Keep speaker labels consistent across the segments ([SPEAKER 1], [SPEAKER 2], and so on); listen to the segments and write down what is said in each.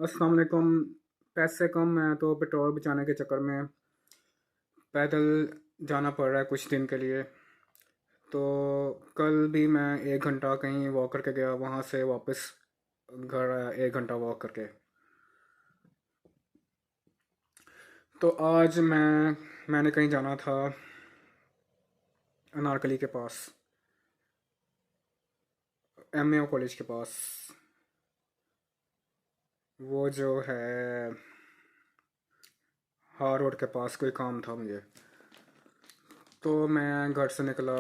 [SPEAKER 1] अस्सलाम वालेकुम। पैसे कम हैं तो पेट्रोल बचाने के चक्कर में पैदल जाना पड़ रहा है कुछ दिन के लिए। तो कल भी मैं 1 घंटा कहीं वॉक करके गया, वहाँ से वापस घर आया 1 घंटा वॉक करके। तो आज मैंने कहीं जाना था, अनारकली के पास, एमएओ कॉलेज के पास। वो जो है हार रोड के पास कोई काम था मुझे। तो मैं घर से निकला,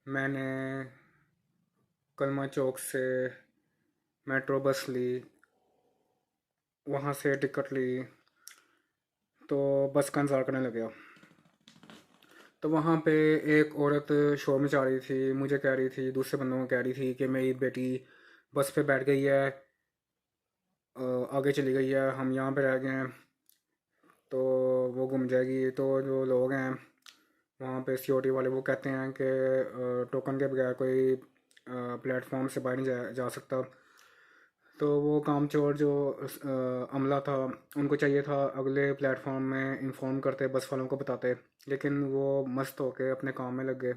[SPEAKER 1] मैंने कलमा चौक से मेट्रो बस ली, वहाँ से टिकट ली, तो बस का इंतज़ार करने लग गया। तो वहाँ पे एक औरत शोर मचा रही थी, मुझे कह रही थी, दूसरे बंदों को कह रही थी कि मेरी बेटी बस पे बैठ गई है, आगे चली गई है, हम यहाँ पे रह गए हैं, तो वो गुम जाएगी। तो जो लोग हैं वहाँ पे सिक्योरिटी वाले, वो कहते हैं कि टोकन के बगैर कोई प्लेटफॉर्म से बाहर नहीं जा सकता। तो वो कामचोर जो अमला था, उनको चाहिए था अगले प्लेटफॉर्म में इंफॉर्म करते, बस वालों को बताते, लेकिन वो मस्त होके अपने काम में लग गए।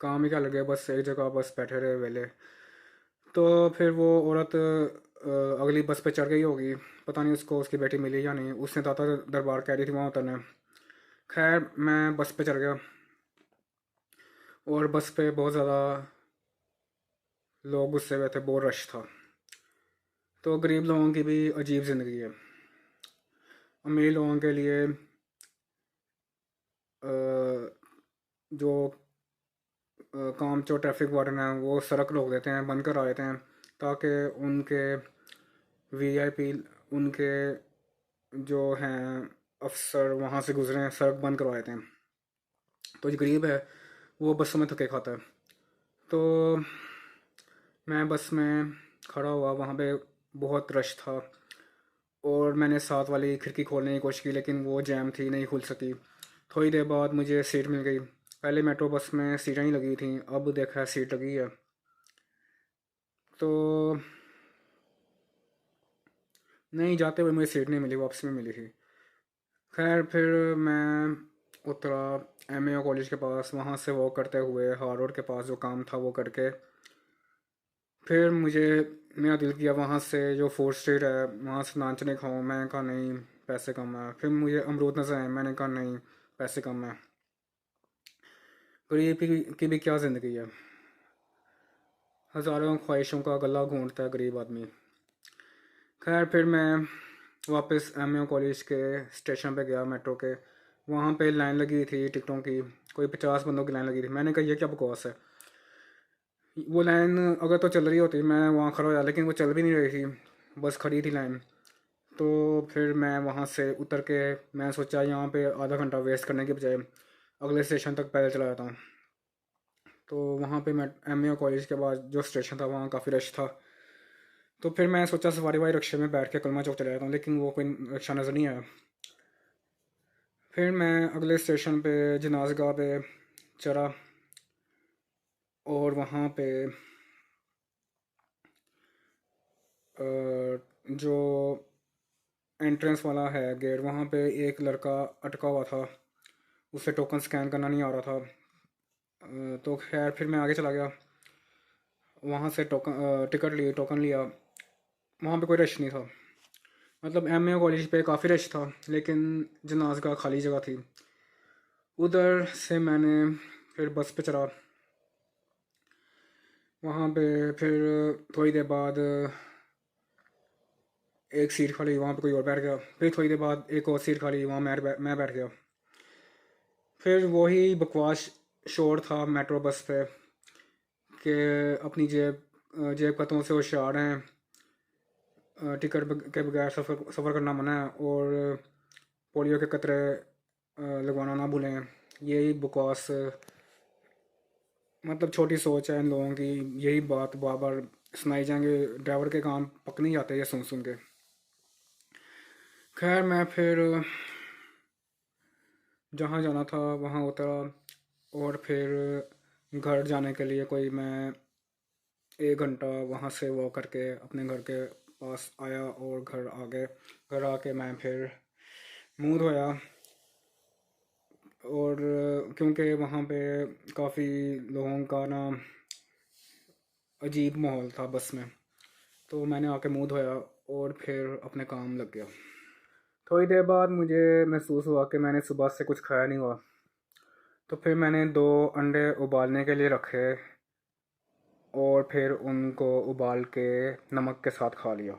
[SPEAKER 1] काम ही क्या लगे, बस एक जगह बस बैठे रहे वेले। तो फिर वो औरत अगली बस पे चढ़ गई होगी, पता नहीं उसको उसकी बेटी मिली या नहीं। उसने दाता दरबार कह रही थी वहाँ उतरने। खैर मैं बस पे चढ़ गया, और बस पे बहुत ज़्यादा लोग गुस्से हुए थे, बहुत रश था। तो गरीब लोगों की भी अजीब ज़िंदगी है। अमीर लोगों के लिए जो काम जो ट्रैफिक वार्डन है वो सड़क रोक देते हैं, बंद करा देते हैं, ताकि उनके वीआईपी, उनके जो हैं अफसर वहाँ से गुजरें, सड़क बंद करवा देते हैं। तो जो गरीब है वो बसों में धक्के खाता है। तो मैं बस में खड़ा हुआ, वहाँ पे बहुत रश था, और मैंने साथ वाली खिड़की खोलने की कोशिश की, लेकिन वो जैम थी, नहीं खुल सकी। थोड़ी देर बाद मुझे सीट मिल गई। पहले मेट्रो बस में सीटें ही लगी थी, अब देखा है सीट लगी है। तो नहीं, जाते हुए मुझे सीट नहीं मिली, वापसी में मिली थी। खैर फिर मैं उतरा एमएओ कॉलेज के पास, वहाँ से वॉक करते हुए हार रोड के पास जो काम था वो करके, फिर मुझे मेरा दिल किया वहाँ से जो फोर्थ स्ट्रीट है वहाँ से नाचने खाऊं। मैं कहा नहीं, पैसे कम है। फिर मुझे अमरूद नजर आए, मैंने कहा नहीं, पैसे कम है। गरीब की भी क्या ज़िंदगी है, हज़ारों ख्वाहिशों का गला घोंटता है गरीब आदमी। खैर फिर मैं वापस एमएओ कॉलेज के स्टेशन पे गया मेट्रो के। वहाँ पे लाइन लगी थी टिकटों की, कोई 50 बंदों की लाइन लगी थी। मैंने कहा ये क्या बकवास है, वो लाइन अगर तो चल रही होती मैं वहाँ खड़ा हो जाता, लेकिन वो चल भी नहीं रही थी, बस खड़ी थी लाइन। तो फिर मैं वहाँ से उतर के मैं सोचा यहाँ पे आधा घंटा वेस्ट करने के बजाय अगले स्टेशन तक पैदल चला जाता हूँ। तो वहाँ पे मैं एमएओ कॉलेज के बाद जो स्टेशन था वहाँ काफ़ी रश था। तो फिर मैं सोचा सवारी वाली रिक्शे में बैठ के कलमा चौक चला जाता हूँ, लेकिन वो कोई रिक्शा नज़र नहीं आया। फिर मैं अगले स्टेशन पे जनाजगाह पे चढ़ा, और वहाँ पे जो एंट्रेंस वाला है गेट, वहाँ पे एक लड़का अटका हुआ था, उसे टोकन स्कैन करना नहीं आ रहा था। तो खैर फिर मैं आगे चला गया, वहाँ से टोकन लिया। वहाँ पे कोई रश नहीं था, मतलब एमए कॉलेज पे काफ़ी रश था, लेकिन जनाज का खाली जगह थी। उधर से मैंने फिर बस पे चढ़ा। वहाँ पे फिर थोड़ी देर बाद एक सीट खाली, वहाँ पे कोई और बैठ गया। फिर थोड़ी देर बाद एक और सीट खाली, वहाँ मैं बैठ गया। फिर वही बकवास शोर था मेट्रो बस पे कि अपनी जेब कतरों से होशियार हैं, टिकट के बगैर सफ़र करना मना है, और पोलियो के कतरे लगवाना ना भूलें। यही बकवास, मतलब छोटी सोच है इन लोगों की, यही बात बार बार सुनाई जाएंगे। ड्राइवर के काम पक नहीं जाते ये सुन सुन के। खैर मैं फिर जहाँ जाना था वहाँ उतरा, और फिर घर जाने के लिए कोई मैं 1 घंटा वहाँ से वॉक करके अपने घर के पास आया और घर आके मैं फिर मुंह धोया। और क्योंकि वहाँ पे काफ़ी लोगों का ना अजीब माहौल था बस में, तो मैंने आके मुंह धोया और फिर अपने काम लग गया। थोड़ी देर बाद मुझे महसूस हुआ कि मैंने सुबह से कुछ खाया नहीं हुआ, तो फिर मैंने 2 अंडे उबालने के लिए रखे और फिर उनको उबाल के नमक के साथ खा लिया।